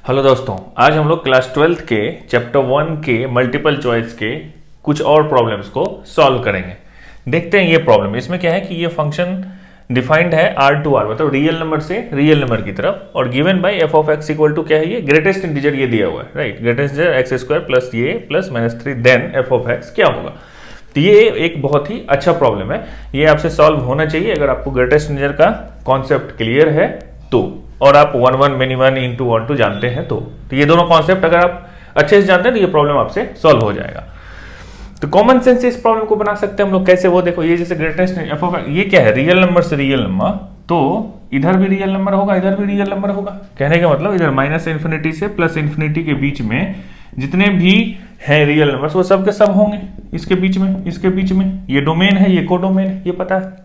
Hello दोस्तों, आज हम लोग क्लास 12th के चैप्टर 1 के मल्टीपल चॉइस के कुछ और प्रॉब्लम्स को सॉल्व करेंगे। देखते हैं ये प्रॉब्लम। इसमें क्या है कि ये फंक्शन डिफाइंड है R टू R, मतलब रियल नंबर से रियल नंबर की तरफ, और given by f of x equal to क्या है, ये ग्रेटेस्ट इंटीजर ये दिया हुआ है, right. Greatest integer x square plus ये plus -3 then f of x क्या होगा। तो ये एक बहुत ही अच्छा प्रॉब्लम है, ये आपसे सॉल्व होना चाहिए अगर आपको ग्रेटेस्ट इंटीजर का कॉन्सेप्ट क्लियर है तो, और आप 1 1 मेनी 1 इंटू 1 2 जानते हैं तो ये दोनों कॉन्सेप्ट अगर आप अच्छे से जानते हैं तो ये प्रॉब्लम आपसे सॉल्व हो जाएगा। तो कॉमन सेंस से इस प्रॉब्लम को बना सकते हैं हम लोग। कैसे, वो देखो, ये जैसे ग्रेटेस्ट एफ ऑफ ये क्या है, रियल नंबर से रियल नंबर, तो इधर भी रियल नंबर होगा, इधर भी रियल नंबर होगा। कहने का मतलब इधर -∞ से +∞ के बीच में जितने भी हैं रियल नंबर्स वो सब के सब होंगे इसके बीच में, इसके बीच में। ये डोमेन है, ये कोडोमेन है, ये पता है।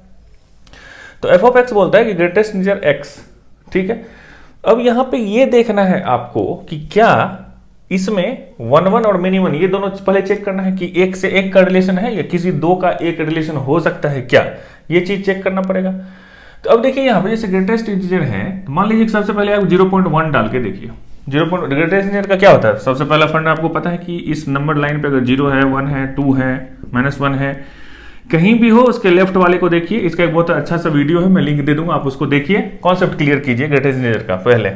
तो एफ ऑफ एक्स बोलता है कि ग्रेटेस्ट इंटीजर एक्स, ठीक है। अब यहां पे ये देखना है आपको कि क्या इसमें 1 1 और मिनी 1 ये दोनों पहले चेक करना है कि एक से एक का रिलेशन है या किसी दो का एक रिलेशन हो सकता है क्या, ये चीज चेक करना पड़ेगा। तो अब देखिए यहां पे जैसे ग्रेटेस्ट इंटीजर है, तो मान लीजिए सबसे पहले आप 0.1 डाल के देखिए। ग्रेटेस्ट इंटीजर का क्या होता है, सबसे पहला फंड आपको पता है कि इस नंबर लाइन पे अगर 0 है, 1 है, 2 है, -1 है, कहीं भी हो उसके लेफ्ट वाले को देखिए। इसका एक बहुत अच्छा सा वीडियो है, मैं लिंक दे दूंगा, आप उसको देखिए, कॉन्सेप्ट क्लियर कीजिए ग्रेटेस्ट इंटीजर का पहले।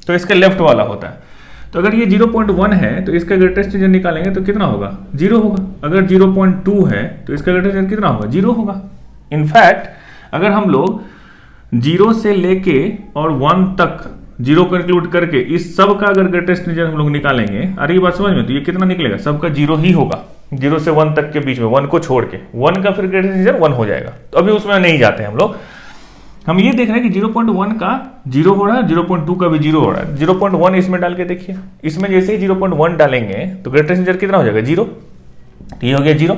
तो इसके लेफ्ट वाला होता है, तो अगर ये 0.1 है तो इसका ग्रेटेस्ट इंटीजर निकालेंगे तो कितना होगा, 0 होगा। अगर 0.2 है तो इसका ग्रेटेस्ट इंटीजर कितना होगा, 0 होगा। इनफैक्ट अगर हम लोग 0 से लेके और 1 तक 0 को इंक्लूड करके इस सब का अगर ग्रेटेस्ट इंटीजर हम लोग निकालेंगे, अरे ये बात समझ में, तो ये कितना निकलेगा, सबका 0 ही होगा। 0 से 1 तक के बीच में 1 को छोड़ के 1 का फिर ग्रेटेस्ट इंटीजर 1 हो जाएगा। तो अभी उसमें नहीं जाते हैं हम लोग, हम ये देख रहे हैं कि 0.1 का 0 हो रहा है, 0.2 का भी 0 हो रहा है। 0.1 इसमें डाल के देखिए, इसमें जैसे ही 0.1 डालेंगे तो ग्रेटेस्ट इंटीजर कितना हो जाएगा, 0। तो ये हो गया 0।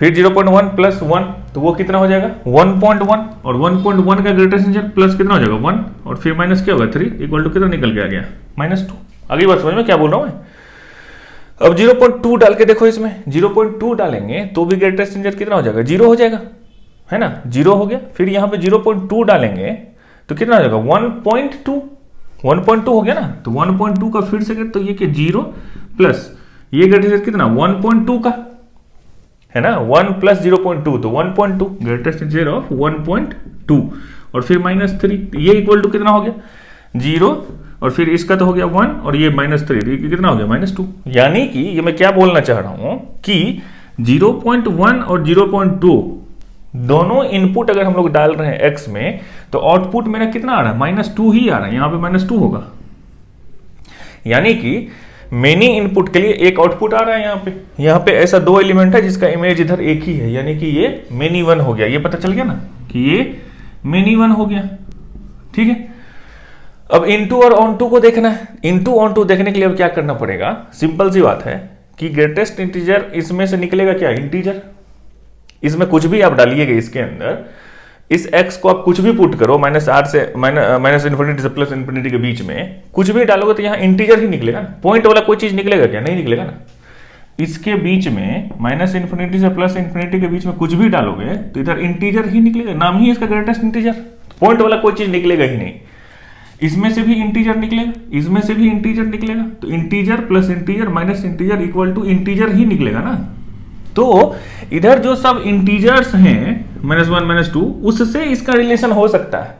फिर 0.1 प्लस 1 तो वो कितना हो जाएगा, 1.1, और 1.1 का ग्रेटेस्ट इंटीजर प्लस कितना हो जाएगा, 1, और फिर माइनस क्या होगा, 3 इक्वल टू कितना निकल के आ गया, -2। आगे बात समझ में क्या बोल रहा हूं मैं। अब 0.2 डाल के देखो, इसमें 0.2 डालेंगे तो भी ग्रेटेस्ट इंटीजर कितना हो जाएगा, 0 हो जाएगा, है ना, 0 हो गया। फिर यहां पे 0.2 डालेंगे तो कितना हो जाएगा, 1.2 हो गया ना। तो 1.2 का फिर से तो ये 0 प्लस ये ग्रेटेस्ट इंटीजर कितना, 1.2 का, है ना, 1 प्लस 0.2 तो 1.2 ग्रेटेस्ट इंटीजर ऑफ 1.2, और फिर -3 ये इक्वल टू कितना हो गया, 0, और फिर इसका तो हो गया 1, और ये -3 ये कितना हो गया, -2। यानी कि ये मैं क्या बोलना चाह रहा हूं कि 0.1 और 0.2 दोनों इनपुट अगर हम लोग डाल रहे हैं x में, तो आउटपुट मेरा कितना आ रहा है, -2 ही आ रहा है। यहां पे -2 होगा, यानी कि मेनी इनपुट के लिए एक आउटपुट आ रहा है। यहां पे ऐसा 2 एलिमेंट है जिसका इमेज इधर एक ही है, यानी कि ये मेनी 1 हो गया। ये पता चल गया ना कि ये मेनी 1 हो गया, ठीक है। अब इनटू और ऑन टू को देखना है। इनटू ऑन टू देखने के लिए अब क्या करना पड़ेगा, सिंपल सी बात है कि ग्रेटेस्ट इंटीजर इसमें से निकलेगा क्या, इंटीजर। इसमें कुछ भी आप डालिएगा इसके अंदर, इस x को आप कुछ भी पुट करो, -8 से -∞ से +∞ के बीच में कुछ भी डालोगे तो यहां इंटीजर ही निकलेगा ना। पॉइंट वाला कोई चीज निकलेगा क्या, नहीं निकलेगा ना। इसके बीच में -∞ से +∞ के बीच में कुछ भी डालोगे तो इधर इंटीजर ही निकलेगा, नाम ही इसका ग्रेटेस्ट इंटीजर। पॉइंट वाला कोई चीज निकलेगा ही नहीं। इसमें से भी इंटीजर निकलेगा, इसमें से भी इंटीजर निकलेगा, तो integer plus integer minus integer equal to integer ही निकलेगा ना। तो इधर जो सब इंटीजर्स हैं -1 -2 उससे इसका रिलेशन हो सकता है,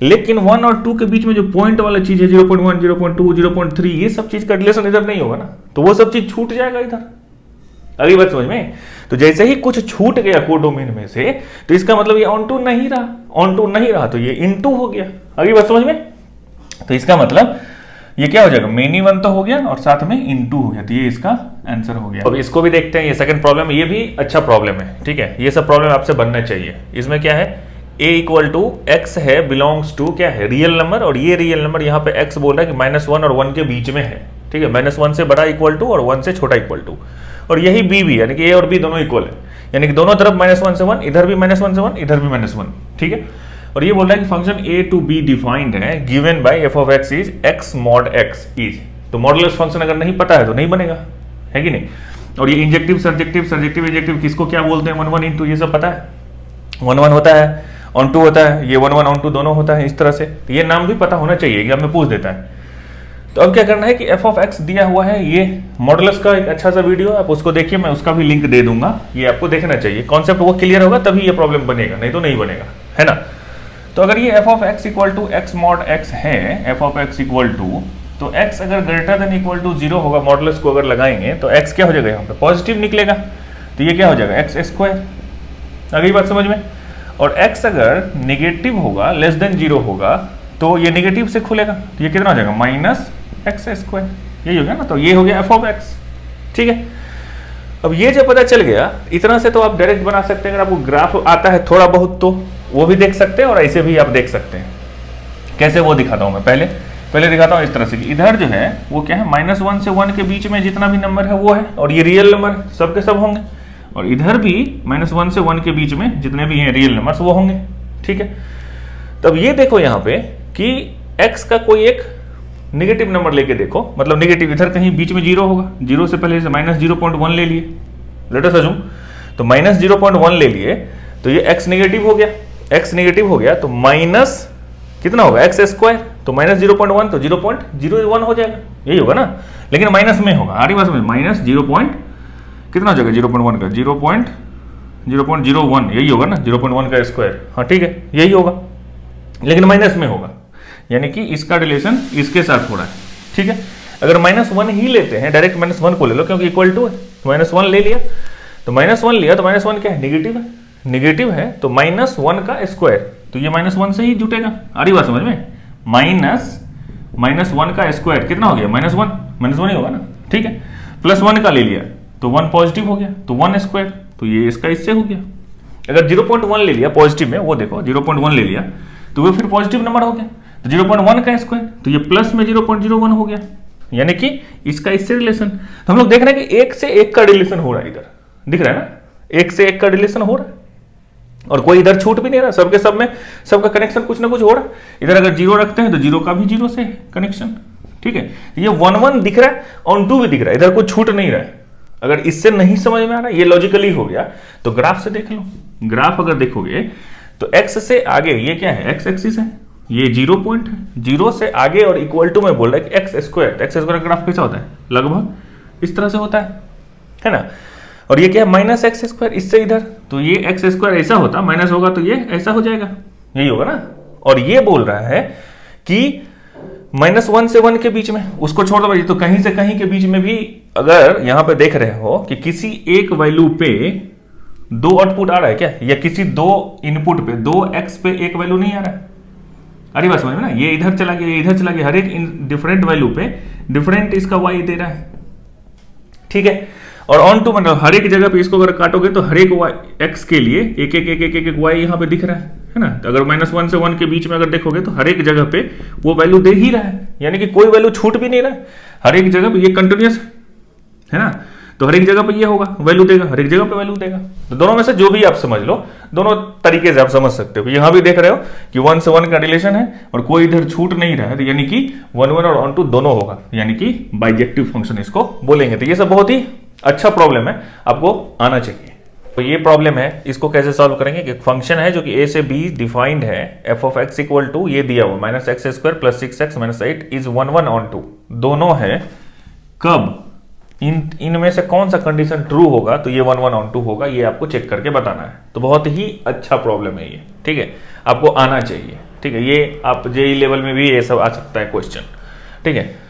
लेकिन 1 और 2 के बीच में जो पॉइंट वाला चीज है 0.1 0.2 0.3 ये सब चीज का रिलेशन इधर नहीं होगा ना, तो वो सब चीज छूट जाएगा इधर। अगली बात समझ में। तो जैसे ही कुछ छूट गया कोडोमेन में से, तो इसका मतलब ये ऑन टू नहीं रहा, तो ये इनटू हो गया। अगली बात समझ में। तो इसका मतलब ये क्या हो जाएगा, मेनी 1 तो हो गया और साथ में इनटू हो गया, तो ये इसका आंसर हो गया। अब इसको भी देखते हैं, ये सेकंड प्रॉब्लम, ये भी अच्छा प्रॉब्लम है, ठीक है। ये सब प्रॉब्लम आपसे बनना चाहिए। इसमें क्या है, a इक्वल टू एक्स है, बिलोंग्स टू क्या है, रियल नंबर, और ये रियल नंबर यहाँ पे x बोल रहा है कि -1 और 1 के बीच में है, ठीक है। -1 से बड़ा इक्वल टू और 1 से छोटा इक्वल टू, और यही b भी, यानी कि a और b दोनों इक्वल है, यानी कि दोनों तरफ -1 से 1, इधर भी -1 से 1, इधर भी -1, ठीक है। और ये बोल रहा है कि function a to b defined है, given by f of x is x mod x is. तो मॉडुलस फंक्शन अगर नहीं पता है तो नहीं बनेगा, है कि नहीं। और ये इंजेक्टिव सर्जेक्टिव इंजेक्टिव किसको क्या बोलते हैं, 1 1 इंटू, ये सब पता है। 1 1 होता है, ऑन टू होता है, ये 1 1 ऑन टू दोनों होता है, इस तरह से। तो ये नाम भी पता होना चाहिए, एग्जाम में पूछ देता है। तो अब क्या करना है कि एफ ऑफ एक्स दिया हुआ है, ये मॉडुलस का एक अच्छा सा वीडियो है, आप उसको देखिए, मैं उसका भी लिंक दे दूंगा, ये आपको देखना चाहिए, कॉन्सेप्ट वो क्लियर होगा तभी ये प्रॉब्लम बनेगा, नहीं तो नहीं बनेगा, है ना। तो अगर ये f of x equal to x mod x है, f of x equal to, तो x अगर ग्रेटर देन इक्वल टू 0 होगा, मॉडुलस को अगर लगाएंगे तो x क्या हो जाएगा, यहाँ पे पॉजिटिव निकलेगा, तो ये क्या हो जाएगा एक्स स्क्वायर, आ गई बात समझ में। और x अगर नेगेटिव होगा, लेस देन 0 होगा, तो ये नेगेटिव से खुलेगा, तो ये कितना हो जाएगा माइनस एक्स स्क्वायर, यही हो गया ना, तो ये हो गया एफ ऑफ एक्स, ठीक है। अब ये जब पता चल गया इतना से, तो आप डायरेक्ट बना सकते हैं, अगर आपको ग्राफ आता है थोड़ा बहुत तो वो भी देख सकते हैं, और ऐसे भी आप देख सकते हैं। कैसे वो दिखाता हूं मैं, पहले दिखाता हूं इस तरह से कि इधर जो है वो क्या है, -1 से 1 के बीच में जितना भी नंबर है वो है, और ये रियल नंबर सबके सब होंगे, और इधर भी -1 से 1 के बीच में जितने भी हैं रियल नंबर्स वो होंगे, ठीक है। तब ये देखो यहाँ पे कि x का कोई एक नेगेटिव नंबर लेके देखो, मतलब नेगेटिव इधर कहीं बीच में 0 होगा, 0 से पहले -0.1 ले लिए, लेट अस अज्यूम, तो -0.1 ले लिए, तो ये x नेगेटिव हो गया, x नेगेटिव हो गया तो माइनस कितना होगा एक्स स्क्वायर, तो -0.1 तो 0.01 हो जाएगा, यही होगा ना, लेकिन माइनस में होगा, आ रही बात समझ, माइनस 0. कितना हो जाएगा 0.1 का 0.01, यही होगा ना, 0.1 का स्क्वायर, हाँ ठीक है यही होगा, लेकिन माइनस में होगा, यानी कि इसका रिलेशन इसके साथ हो रहा है, ठीक है। अगर -1 ही लेते हैं, डायरेक्ट -1 को ले लो क्योंकि इक्वल टू है, तो -1 ले लिया, तो -1 लिया, तो -1 क्या है, नेगेटिव है, नेगेटिव है तो -1 का स्क्वायर, तो ये -1 से ही जुटेगा, आ रही बात समझ में, -1 का स्क्वायर कितना हो गया, -1 ही होगा ना, ठीक है। +1 का ले लिया तो 1 पॉजिटिव हो गया, तो 1 स्क्वायर, तो ये इसका इससे हो गया। अगर 0.1 ले लिया पॉजिटिव में, वो देखो 0.1 ले लिया तो वो फिर पॉजिटिव नंबर हो गया, तो 0.1 का स्क्वायर, तो ये प्लस में 0.01 हो गया, यानी कि इसका इससे रिलेशन। तो हम लोग देख रहे हैं कि 1 से 1 का रिलेशन हो रहा है, इधर दिख रहा है ना, 1 से 1 का रिलेशन हो रहा है, और कोई इधर छूट भी नहीं रहा, सबके सब में सबका कनेक्शन कुछ ना कुछ हो रहा है। इधर अगर 0 रखते हैं तो 0 का भी 0 से कनेक्शन, ठीक है। ये 1 दिख रहा है, ऑन 2 भी दिख रहा है, इधर कोई छूट नहीं रहा है। अगर इससे नहीं समझ में आ रहा है, ये लॉजिकली हो गया, तो ग्राफ से देख लो, ग्राफ अगर देखोगे तो x से आगे ये क्या है, x एक्सिस है, ये 0 पॉइंट है, 0 से आगे और इक्वल टू में बोल रहा है कि एक्स स्क्वायर, एक्स स्क्वायर का ग्राफ कैसा होता है, लगभग इस तरह से होता है ना। और ये क्या है -x स्क्वायर, इससे इधर, तो ये x स्क्वायर ऐसा होता, माइनस होगा तो ये ऐसा हो जाएगा, यही होगा ना। और ये बोल रहा है कि -1 से 1 के बीच में, उसको छोड़ दो भाई, तो कहीं से कहीं के बीच में भी अगर यहां पे देख रहे हो कि किसी एक वैल्यू पे 2 आउटपुट आ रहा है क्या, या किसी 2 इनपुट पे 2x पे एक वैल्यू नहीं आ रहा है, अरे बात समझ में ना, ये इधर चला गया, ये इधर चला गया, हर एक डिफरेंट वैल्यू पे डिफरेंट इसका y दे रहा है, ठीक है। और ऑन टू मतलब हर एक जगह पे इसको अगर काटोगे तो हर एक x के लिए एक एक y यहाँ पे दिख रहा है ना। तो अगर -1 से 1 के बीच में अगर देखोगे तो हर एक जगह पे वो वैल्यू दे ही रहा है, यानी कि कोई वैल्यू छूट भी नहीं रहा है, हर एक जगह पे ये कंटिन्यूअस है ना, तो हर एक जगह पे ये होगा, वैल्यू देगा, हर एक जगह पे वैल्यू देगा। तो दोनों में से जो भी आप समझ लो, दोनों तरीके से आप समझ सकते हो। यहां भी देख रहे हो कि 1 से 1 का रिलेशन है और कोई इधर छूट नहीं रहा है, तो यानी कि 1 1 और ऑन टू दोनों होगा, यानी कि बाइजेक्टिव फंक्शन इसको बोलेंगे। तो ये सब बहुत ही अच्छा प्रॉब्लम है, आपको आना चाहिए। तो ये प्रॉब्लम है, इसको कैसे सॉल्व करेंगे कि फंक्शन है जो कि a से b डिफाइंड है, f of x equal to ये दिया हुआ -x square plus 6x minus 8 is 1 1 on 2, दोनों है। कब इनमें से कौन सा कंडीशन ट्रू होगा तो ये 1 1 ऑन 2 होगा, ये आपको चेक करके बताना है। तो बहुत ही अच्छा प्रॉब्लम है ये, ठीक है, आपको आना चाहिए, ठीक है। ये आप जेई लेवल में भी ये सब आ सकता है क्वेश्चन, ठीक है,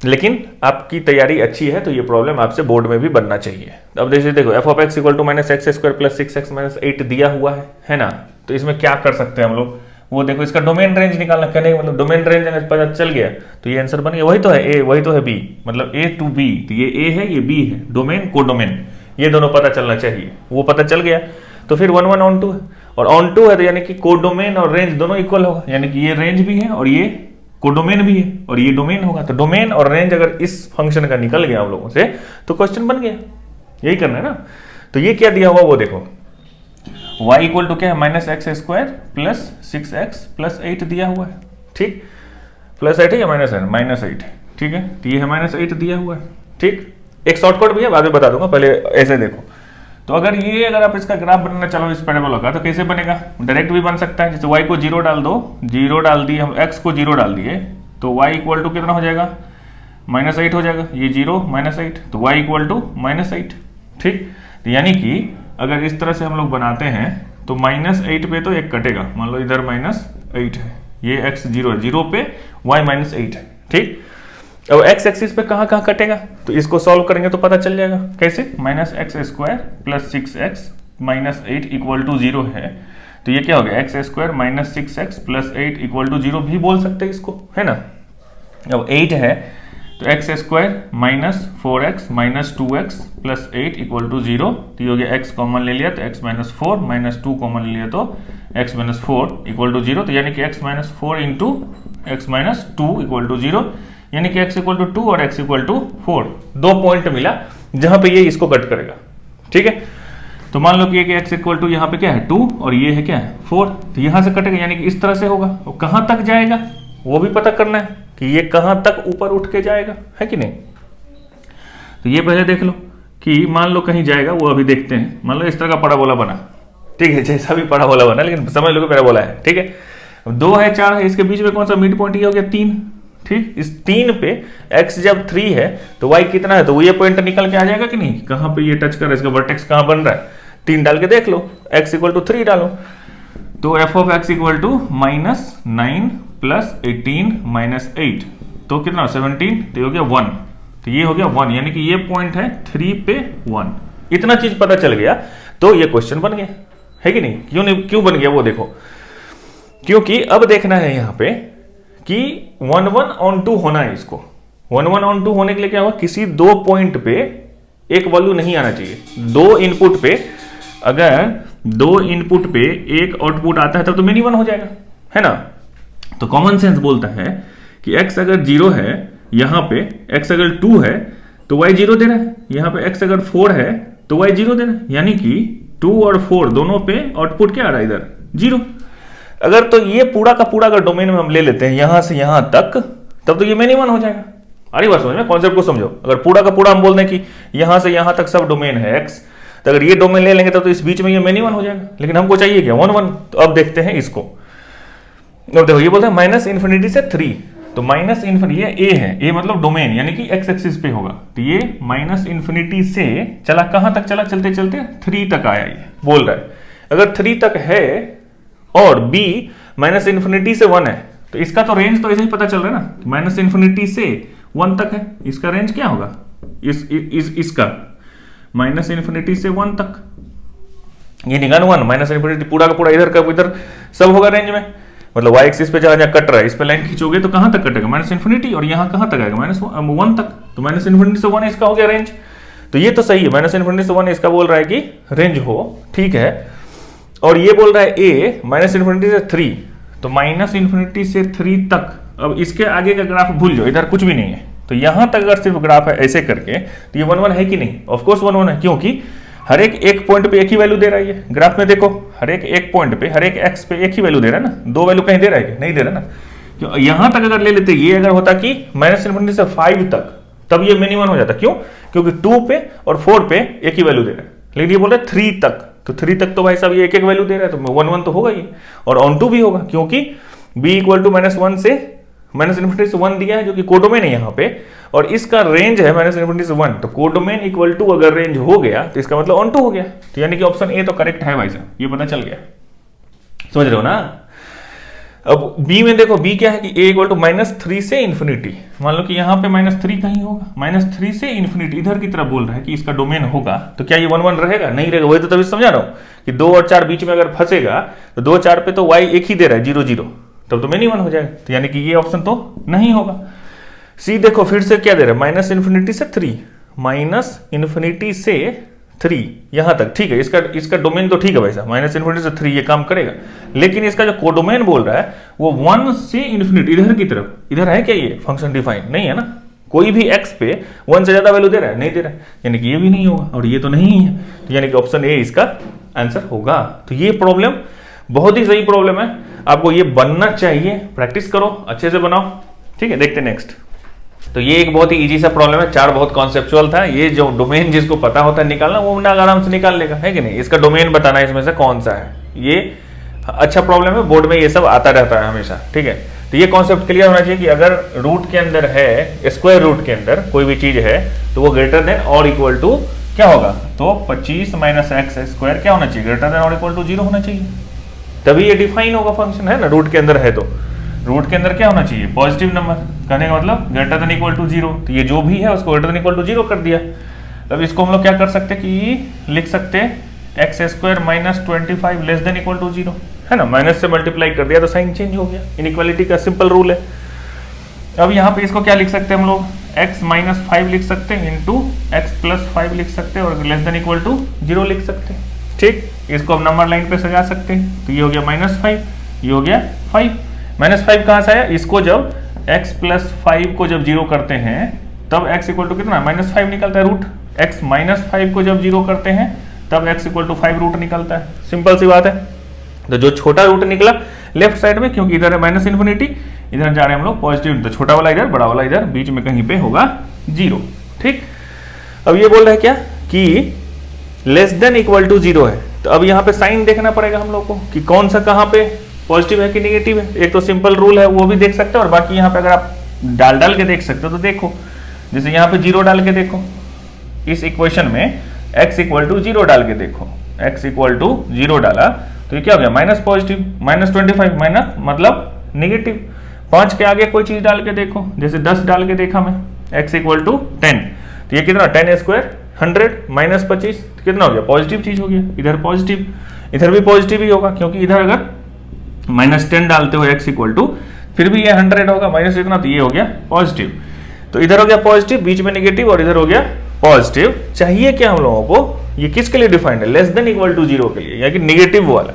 लेकिन आपकी तैयारी अच्छी है तो ये प्रॉब्लम आपसे बोर्ड में भी बनना चाहिए। अब देखो f of x equal to -x square plus 6x minus 8 दिया हुआ है ना, तो इसमें क्या कर सकते हैं हम लोग, वो देखो इसका डोमेन रेंज निकालना, कहने मतलब डोमेन रेंज अगर पता चल गया तो ये आंसर बन गया, वही तो है a, वही तो है b, मतलब a to b, तो ये a है ये b है, डोमेन कोडोमेन ये दोनों पता चलना चाहिए, वो पता चल गया तो फिर 1 1 ऑन 2 है, और ऑन 2 है तो यानी कि कोडोमेन और रेंज दोनों इक्वल होगा, यानी कि ये रेंज भी है और ये कोडोमेन भी है और ये डोमेन होगा। तो डोमेन और रेंज अगर इस फंक्शन का निकल गया हम लोगों से तो क्वेश्चन बन गया, यही करना है ना। तो ये क्या दिया हुआ वो देखो, y इक्वल टू क्या है -x square plus 6x plus 8 दिया हुआ है, ठीक, प्लस 8 है या -8, ठीक है, तो ये है -8 दिया हुआ है, ठीक। एक शॉर्टकट भी है, बाद में बता दूंगा, पहले ऐसे देखो। तो अगर आप इसका ग्राफ बनाना चाहो इस पैराबोला का तो कैसे बनेगा, डायरेक्ट भी बन सकता है, जैसे y को 0 डाल दो, 0 डाल दिए हम, x को 0 डाल दिए तो y इक्वल टू कितना हो जाएगा -8 हो जाएगा, ये 0 -8, तो y इक्वल टू -8। ठीक, तो यानी कि अगर इस तरह से हम लोग बनाते हैं तो -8 पे तो एक कटेगा, मान लो इधर -8 है, ये x 0 है, 0 पे y -8 है। ठीक, अब x एक्सिस पे कहाँ कहाँ कटेगा, तो इसको सॉल्व करेंगे तो पता चल जाएगा कैसे। -x² + 6x - 8 इक्वल टू 0 है, तो ये क्या हो गया, x² - 6x + 8 इक्वल टू 0 भी बोल सकते हैं इसको, है ना। अब 8 है तो x² - 4x - 2x + 8 equal to 0, तो ये हो गया x कॉमन ले लिया तो x - 4 - 2 कॉमन ले लिया तो x - 4 इक्वल टू 0, तो यानी कि x - 4 into x - 2 equal to 0, यानी कि x इक्वल टू 2 और x इक्वल टू 4, 2 पॉइंट मिला जहां पे ये इसको कट करेगा। ठीक है, तो मान लो कि x इक्वल टू यहाँ पे क्या है 2 और ये है क्या है 4, तो यहां से कटेगा, यानी कि इस तरह से होगा। और कहां तक जाएगा वो भी पता करना है कि ये कहां तक ऊपर उठ के जाएगा, है कि नहीं। तो ये पहले देख लो कि मान लो कहीं जाएगा, वो अभी देखते हैं। मान लो इस तरह का पैराबोला बना, ठीक है, जैसा भी पैराबोला बना, लेकिन समझ लो कि पैराबोला है। ठीक है, 2 है 4 है, इसके बीच में कौन सा मिड पॉइंट ये हो गया 3। ठीक, इस 3 पे x जब 3 है तो y कितना है, तो ये पॉइंट निकल के आ जाएगा कि नहीं, कहां पे ये टच कर रहा है, इसका वर्टेक्स कहां बन रहा है, 3 डाल के देख लो, x इक्वल टू 3 डालो, तो f of x equal to -9 + 18 - 8, तो कितना 17, तो ये हो गया 1, तो ये हो गया 1, यानी कि ये पॉइंट है 3 पे 1। इतना चीज पता चल गया तो ये क्वेश्चन बन गया, है कि नहीं। क्यों बन गया वो देखो, क्योंकि अब देखना है यहां पे कि 1 1 ऑन 2 होना है। इसको 1 1 ऑन 2 होने के लिए क्या होगा, किसी 2 पॉइंट पे एक वैल्यू नहीं आना चाहिए। 2 इनपुट पे, अगर 2 इनपुट पे एक आउटपुट आता है तब तो मिनिमम हो जाएगा, है ना। तो कॉमन सेंस बोलता है कि x अगर 0 है, यहां पे x अगर 2 है तो y 0 दे रहा है, यहां पे x अगर 4 है तो y 0 दे रहा है, यानी कि 2 और 4 दोनों पे आउटपुट क्या आ रहा है इधर 0। अगर तो ये पूरा का पूरा अगर डोमेन में हम ले लेते हैं यहां से यहां तक, तब तो ये मिनिमम हो जाएगा। अरे बात समझ में, कॉन्सेप्ट को समझो। अगर पूरा का पूरा हम बोल दें कि यहां से यहां तक सब डोमेन है x, तो अगर ये डोमेन ले लेंगे तो इस बीच में ये मिनिमम हो जाएगा, लेकिन हमको चाहिए क्या 1 1। तो अब देखते हैं इसको, अब देखो ये बोलते हैं -∞ से 3, तो -∞ ये a है, a मतलब डोमेन, यानी कि x एक्सिस पे होगा, तो ये -∞ से चला कहां तक चला, चलते चलते 3 तक आया, ये बोल रहा है। अगर 3 तक है और b -∞ से 1 है, तो इसका तो रेंज तो ऐसे ही पता चल रहा है ना, -∞ से 1 तक है, इसका रेंज क्या होगा, इसका -∞ से 1 तक, ये निकाल 1 -∞ पूरा का पूरा इधर का इधर सब होगा रेंज में, मतलब y एक्सिस पे जहां जहां कट रहा है इस पे लाइन खींचोगे तो कहां तक कटेगा -∞, और यहां कहां तक आएगा -1 तक, तो -∞ से 1 इसका हो गया रेंज। तो ये तो सही है, -∞ से 1 इसका बोल रहा है कि रेंज हो, ठीक है। और ये बोल रहा है a -∞ से 3, तो -∞ से 3 तक। अब इसके आगे का ग्राफ भूल जाओ, इधर कुछ भी नहीं है, तो यहां तक अगर सिर्फ ग्राफ है ऐसे करके, तो ये 1 1 है कि नहीं, ऑफ कोर्स 1 1 है, क्योंकि हर एक पॉइंट पे एक ही वैल्यू दे रहा है। ये ग्राफ में देखो, हर एक पॉइंट पे, हर एक एक्स पे एक ही वैल्यू दे रहा है ना, 2 वैल्यू कहीं दे रहा है, नहीं दे रहा ना। क्यों, यहां तक अगर ले लेते, ये अगर होता कि -∞ से 5 तक, तब ये मिनिमम हो जाता। क्यों, क्योंकि 2 पे और 4 पे एक ही वैल्यू दे रहा है, लेकिन ये बोल रहा है 3 तक, तो 3 तक तो भाई साहब ये एक वैल्यू दे रहा है, तो 1 1 तो होगा ही, और ऑन 2 भी होगा, क्योंकि b इक्वल टू -1 से -∞ से 1 दिया है, जो कि कोडोमेन है यहाँ पे, और इसका रेंज है -∞ से 1, तो कोडोमेन इक्वल टू अगर रेंज हो गया तो इसका मतलब ऑन 2 हो गया, तो यानी कि ऑप्शन ए तो करेक्ट है भाई साहब, ये पता चल गया, समझ रहे हो ना। अब b में देखो, b क्या है कि a इक्वल टू -3 से इन्फिनिटी, मान लो कि यहाँ पे -3 कहीं होगा, -3 से इन्फिनिटी इधर की तरफ बोल रहा है कि इसका डोमेन होगा, तो क्या ये 1 1 रहेगा, नहीं रहेगा। वही तो तभी समझा रहा हूँ कि 2 और 4 बीच में अगर फंसेगा तो 2 4 पे तो y एक ही दे रहा है 0 0, तब तो मिनिमम हो जाएगा, तो यानी कि ये ऑप्शन तो नहीं होगा। सी देखो फिर से क्या दे रहा है, -∞ से 3, -∞ से 3 यहां तक, ठीक है। इसका डोमेन तो ठीक है भाई साहब, -∞ से 3 ये काम करेगा, लेकिन इसका जो कोडोमेन बोल रहा है वो 1 से इन्फिनिटी इधर की तरफ, इधर है क्या ये फंक्शन डिफाइन नहीं है ना, कोई भी x पे 1 से ज्यादा वैल्यू दे रहा है, नहीं दे रहा है, यानी कि ये भी नहीं होगा, और ये तो नहीं है, तो यानी कि ऑप्शन ए इसका आंसर होगा। तो ये प्रॉब्लम बहुत ही सही प्रॉब्लम है, आपको ये बनना चाहिए, प्रैक्टिस करो, अच्छे से बनाओ, ठीक है। देखते नेक्स्ट। तो ये एक बहुत ही इजी सा प्रॉब्लम है, 4 बहुत कॉन्सेप्चुअल था। ये जो डोमेन जिसको पता होता है निकालना, वो आराम से निकाल लेगा, है कि नहीं। इसका डोमेन बताना इसमें से कौन सा है, ये अच्छा प्रॉब्लम है, बोर्ड में ये सब आता रहता है हमेशा, ठीक है। तो ये कॉन्सेप्ट क्लियर होना चाहिए कि अगर रूट के अंदर है, स्क्वायर रूट के अंदर कोई भी चीज है तो वो ग्रेटर देन और इक्वल टू क्या होगा, तो 25 माइनस एक्स स्क्वायर क्या होना चाहिए, ग्रेटर देन और इक्वल टू 0 होना चाहिए, तभी ये डिफाइन होगा फंक्शन, है ना। रूट के अंदर है तो रूट के अंदर क्या होना चाहिए, पॉजिटिव नंबर, कहने का मतलब ग्रेटर देन इक्वल टू 0, तो ये जो भी है उसको ग्रेटर देन इक्वल टू 0 कर दिया। अब इसको हम लोग क्या कर सकते हैं कि लिख सकते हैं x square minus 25 less than equal to 0, है ना। माइनस से मल्टीप्लाई कर दिया तो साइन चेंज हो गया, इनइक्वालिटी का सिंपल रूल है। अब यहाँ पे इसको क्या लिख सकते हैं हम लोग, x माइनस 5 लिख सकते हैं इंटू एक्स प्लस 5 लिख सकते हैं और लेस देन इक्वल टू 0 लिख सकते हैं, ठीक। इसको अब नंबर लाइन पे सजा सकते हैं, तो ये हो गया -5, ये हो गया 5। -5 कहाँ से आया, इसको जब x प्लस 5 को जब 0 करते हैं तब x इक्वल टू कितना, -5 निकलता है रूट, x माइनस 5 को जब 0 करते हैं तब x इक्वल टू 5 रूट निकलता है, सिंपल सी बात है। तो जो छोटा रूट निकला लेफ्ट साइड में, क्योंकि इधर है माइनस इन्फिनिटी, इधर जा रहे हैं हम लोग पॉजिटिव, तो छोटा वाला इधर, बड़ा वाला इधर, बीच में कहीं पे होगा 0, ठीक। अब ये बोल रहा है क्या कि लेस देन इक्वल टू 0 है, तो अब यहाँ पे साइन देखना पड़ेगा हम लोग को कि कौन सा कहाँ पे पॉजिटिव है कि नेगेटिव है। एक तो सिंपल रूल है वो भी देख सकते हो, और बाकी यहाँ पे अगर आप डाल के देख सकते हो तो देखो, जैसे यहाँ पे 0 डाल के देखो, इस इक्वेशन में x इक्वल टू 0 डाल के देखो, x इक्वल टू 0 डाला तो ये क्या हो गया, माइनस पॉजिटिव, -25 माइनस मतलब नेगेटिव। 5 के आगे कोई चीज डाल के देखो, जैसे 10 डाल के देखा मैं, x इक्वल टू 10, तो ये कितना 10 स्क्वायर 100 माइनस 25 कितना हो गया, पॉजिटिव चीज हो गया। इधर पॉजिटिव, इधर भी पॉजिटिव ही होगा, क्योंकि इधर अगर -10 डालते हो x इक्वल टू, फिर भी ये 100 होगा माइनस इतना, तो ये हो गया पॉजिटिव। तो इधर हो गया पॉजिटिव, बीच में नेगेटिव, और इधर हो गया पॉजिटिव। चाहिए क्या हम लोगों को, ये किसके लिए डिफाइंड है, लेस देन इक्वल टू 0 के लिए, यानी कि नेगेटिव वाला।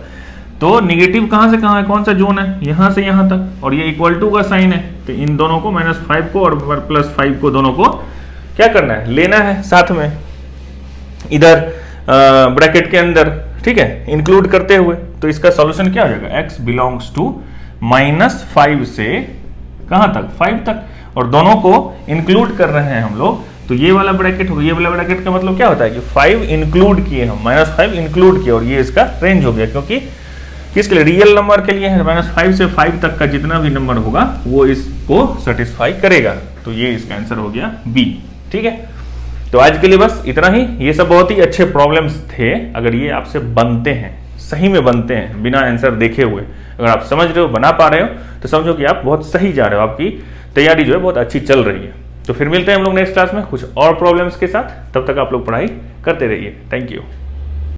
तो नेगेटिव कहां से कहां है, कौन सा जोन है, यहां से यहां तक, और ये इक्वल टू का साइन है, तो इन दोनों को -5 को और +5 को दोनों को क्या करना है, लेना है साथ में इधर ब्रैकेट के अंदर, ठीक है, इंक्लूड करते हुए। तो इसका सॉल्यूशन क्या हो जाएगा, x बिलोंग्स टू -5 से कहां तक, 5 तक, और दोनों को इंक्लूड कर रहे हैं हम लोग, तो ये वाला ब्रैकेट हो, ये वाला ब्रैकेट का मतलब क्या होता है कि 5 इंक्लूड किए हम, -5 इंक्लूड किए, और ये इसका रेंज हो गया, क्योंकि किसके लिए, रियल नंबर के लिए है, -5 से 5 तक का जितना भी नंबर होगा वो इसको सेटिस्फाई करेगा। तो ये इसका आंसर हो गया बी, ठीक है। तो आज के लिए बस इतना ही। ये सब बहुत ही अच्छे प्रॉब्लम्स थे, अगर ये आपसे बनते हैं, सही में बनते हैं, बिना आंसर देखे हुए, अगर आप समझ रहे हो, बना पा रहे हो, तो समझो कि आप बहुत सही जा रहे हो, आपकी तैयारी जो है बहुत अच्छी चल रही है। तो फिर मिलते हैं हम लोग नेक्स्ट क्लास में कुछ और प्रॉब्लम्स के साथ, तब तक आप लोग पढ़ाई करते रहिए। Thank you.